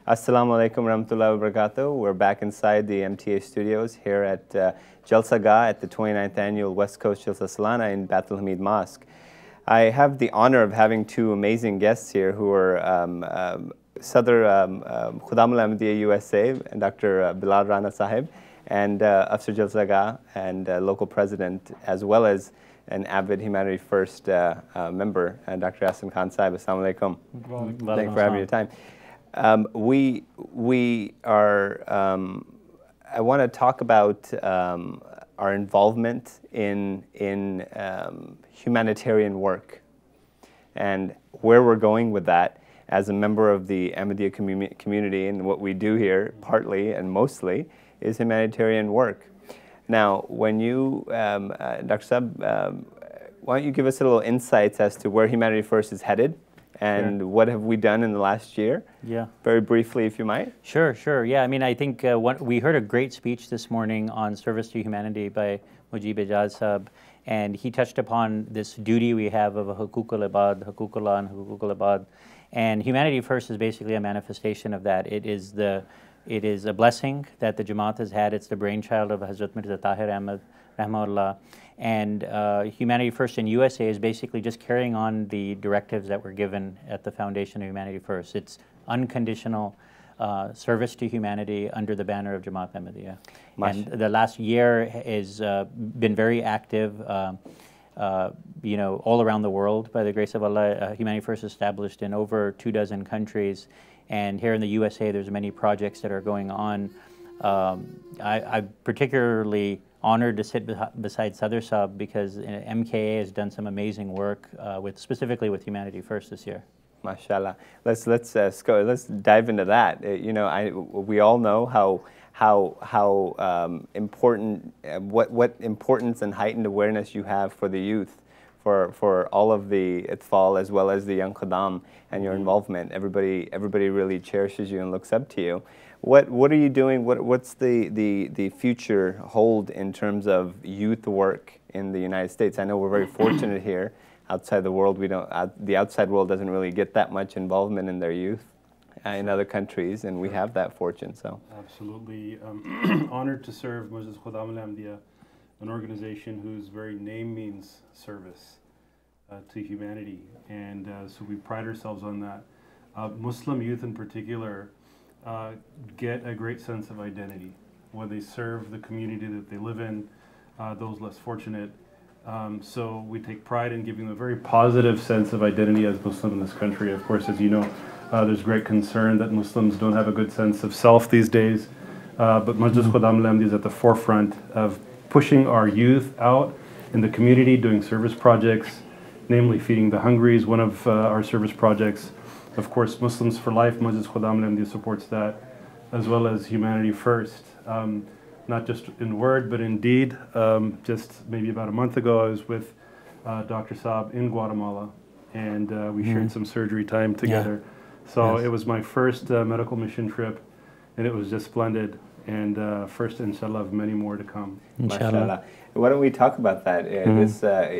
Assalamu alaikum warahmatullahi wabarakatuh. We're back inside the MTA studios here at Jalsa at the 29th annual West Coast Jalsa Salana in Baitul Hamid Mosque. I have the honor of having two amazing guests here who are Sadr Khudam al-Ahmadiyya USA and Dr. Bilal Rana Sahib, and Afsar Jalsa and local president, as well as an avid Humanity First member, Dr. Yasin Khan Sahib. Assalamu alaikum. Thank you for having your time. We are, I want to talk about our involvement in humanitarian work and where we're going with that as a member of the Ahmadiyya community, and what we do here, partly and mostly, is humanitarian work. Now, when you, Dr. Sahib, why don't you give us a little insights as to where Humanity First is headed? And what have we done in the last year? Yeah. Very briefly, if you might. Sure. Yeah, I mean, I think we heard a great speech this morning on service to humanity by Mujib Jalsa, and he touched upon this duty we have of Hukuk al-Ibad, Hukuk-ullah and Hukuk al-Ibad. And Humanity First is basically a manifestation of that. It is a blessing that the Jamaat has had. It's the brainchild of Hazrat Mirza Tahir Ahmad, Rahmahullah. And Humanity First in USA is basically just carrying on the directives that were given at the foundation of Humanity First. It's unconditional service to humanity under the banner of Jamaat Ahmadiyya. And the last year has been very active, you know, all around the world. By the grace of Allah, Humanity First is established in over 24 countries. And here in the USA, there's many projects that are going on. I'm particularly honored to sit beside Sadr Sahib because MKA has done some amazing work specifically with Humanity First this year. MashaAllah. Let's dive into that. You know, we all know how important, what importance and heightened awareness you have for the youth, for all of the Itfal as well as the young Khadam and your involvement. Everybody really cherishes you and looks up to you. What are you doing? What's the future hold in terms of youth work in the United States? I know we're very fortunate here. Outside the world, the outside world doesn't really get that much involvement in their youth in other countries, and we have that fortune. So absolutely honored to serve Majlis Khudam al-Ahmadiyya, an organization whose very name means service to humanity, and so we pride ourselves on that. Muslim youth in particular get a great sense of identity when they serve the community that they live in, those less fortunate. So we take pride in giving them a very positive sense of identity as Muslim in this country. Of course, as you know, there's great concern that Muslims don't have a good sense of self these days, but Majlis Khudam al-Ahmadiyya is at the forefront of pushing our youth out in the community, doing service projects, namely Feeding the Hungry is one of our service projects. Of course, Muslims for Life, Majlis Khudam al-Ahmadiyya supports that, as well as Humanity First. Not just in word, but in deed. Just maybe about a month ago, I was with Dr. Saab in Guatemala, and we shared some surgery time together. So it was my first medical mission trip, and it was just splendid. And first, inshallah, of many more to come. Inshallah. Why don't we talk about that?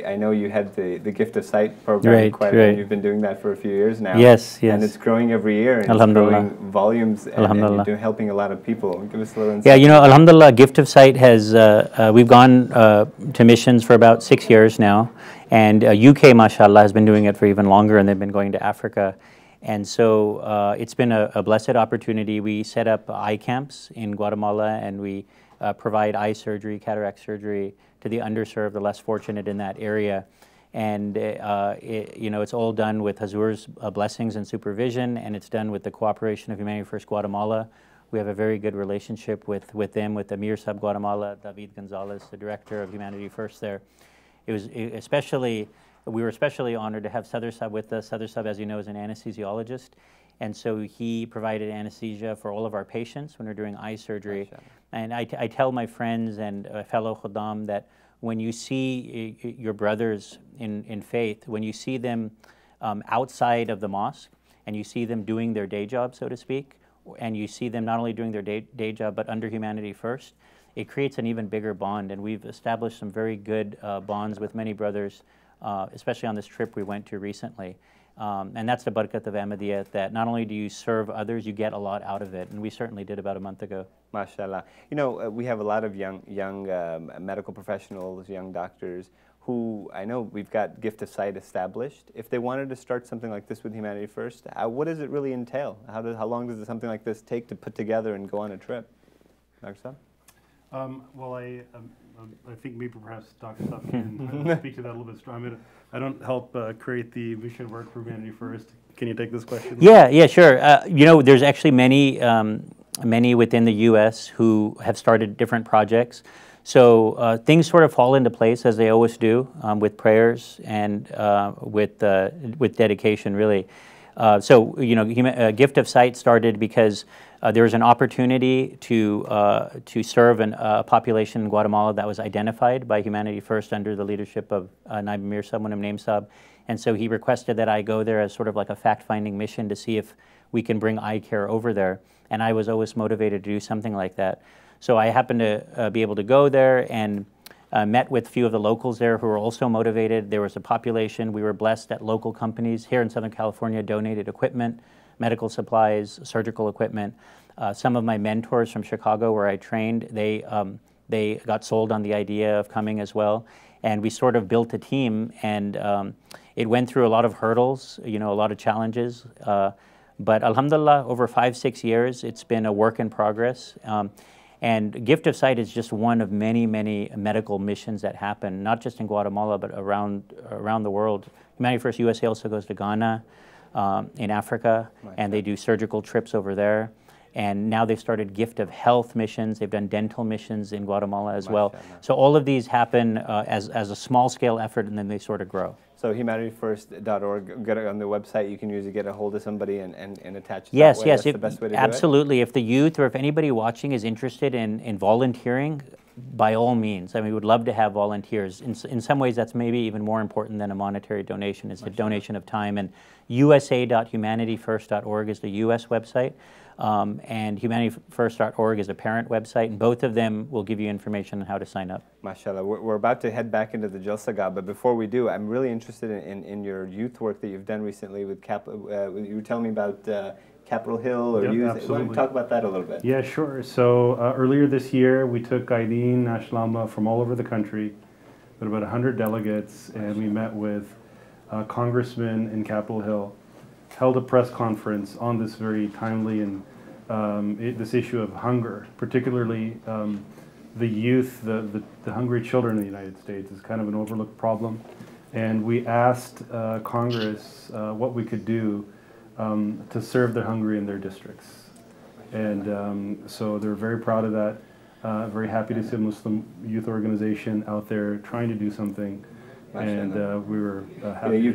I know you had the Gift of Sight program and you've been doing that for a few years now. Yes. And it's growing every year, and it's growing volumes, and you're helping a lot of people. Give us a little insight. Yeah, you know, Alhamdulillah, Gift of Sight has, we've gone to missions for about 6 years now, and UK, mashallah, has been doing it for even longer, and they've been going to Africa. And so it's been a blessed opportunity. We set up eye camps in Guatemala, and we provide eye surgery, cataract surgery to the underserved, the less fortunate in that area. And you know, it's all done with Hazur's blessings and supervision, and it's done with the cooperation of Humanity First Guatemala. We have a very good relationship with them, with Amir Sab Guatemala, David Gonzalez, the director of Humanity First there. We were especially honored to have Sadr Sahib with us. Sadr Sahib, as you know, is an anesthesiologist, and so he provided anesthesia for all of our patients when we're doing eye surgery. And I tell my friends and fellow Khuddam that when you see your brothers in faith, when you see them outside of the mosque, and you see them doing their day job, so to speak, and you see them not only doing their day job, but under Humanity First, it creates an even bigger bond. And we've established some very good bonds with many brothers, especially on this trip we went to recently. And that's the barakat of Ahmadiyya, that not only do you serve others, you get a lot out of it. And we certainly did about a month ago. MashaAllah. You know, we have a lot of young medical professionals, young doctors, who I know we've got Gift of Sight established. If they wanted to start something like this with Humanity First, what does it really entail? How long does something like this take to put together and go on a trip? Dr. Saab? Well, I think maybe perhaps Dr. Saab can speak to that a little bit stronger. I don't help create the mission work for Humanity First. Can you take this question? Yeah, sure. You know, there's actually many within the U.S. who have started different projects. So things sort of fall into place as they always do, with prayers and with dedication, really. So you know, Gift of Sight started because there was an opportunity to serve a population in Guatemala that was identified by Humanity First under the leadership of Naib Amir Saab, one of Naim Saab. And so he requested that I go there as sort of like a fact-finding mission to see if we can bring eye care over there. And I was always motivated to do something like that. So I happened to be able to go there and met with a few of the locals there who were also motivated. There was a population. We were blessed that local companies here in Southern California donated equipment, medical supplies, surgical equipment. Some of my mentors from Chicago, where I trained, they got sold on the idea of coming as well. And we sort of built a team, and it went through a lot of hurdles, you know, a lot of challenges. But alhamdulillah, over 5-6 years, it's been a work in progress. And Gift of Sight is just one of many, many medical missions that happen, not just in Guatemala, but around the world. Humanity First USA also goes to Ghana, in Africa, and they do surgical trips over there. And now they've started Gift of Health missions. They've done dental missions in Guatemala as well. So all of these happen as a small-scale effort, and then they sort of grow. So humanityfirst.org, get it on the website. You can usually get a hold of somebody and attach it Yes, that way. yes. That's the best way to do it? Absolutely. If the youth or if anybody watching is interested in volunteering, by all means. I mean, we would love to have volunteers. In some ways, that's maybe even more important than a monetary donation. It's a donation of time. And usa.humanityfirst.org is the U.S. website. And humanityfirst.org is a parent website, and both of them will give you information on how to sign up. MashaAllah. We're about to head back into the Jalsa Gah, but before we do, I'm really interested in your youth work that you've done recently with you were telling me about Capitol Hill or youth. Absolutely. Why don't you talk about that a little bit? Yeah, sure. So earlier this year, we took Aideen Ashlama from all over the country, with about 100 delegates, and we met with congressmen in Capitol Hill, held a press conference on this very timely and this issue of hunger, particularly the youth, the hungry children in the United States is kind of an overlooked problem. And we asked Congress what we could do to serve the hungry in their districts. And so they're very proud of that, very happy to see a Muslim youth organization out there trying to do something. And we were happy.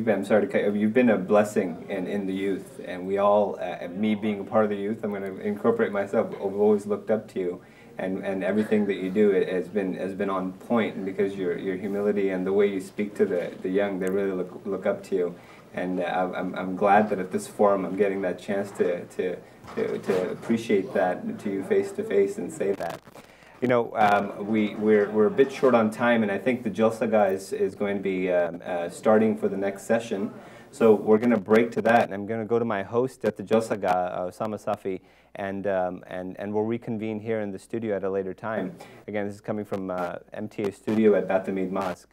I'm sorry to cut you. You've been a blessing in the youth, and we all, me being a part of the youth, I'm going to incorporate myself. I've always looked up to you, and everything that you do has been on point. And because your humility and the way you speak to the young, they really look up to you. And I'm glad that at this forum I'm getting that chance to appreciate that to you face to face and say that. You know, we're a bit short on time, and I think the Jalsa Gah is going to be starting for the next session. So we're going to break to that, and I'm going to go to my host at the Jalsa Gah, Osama Safi, and we'll reconvene here in the studio at a later time. Again, this is coming from MTA studio at Bath Hamid Mosque.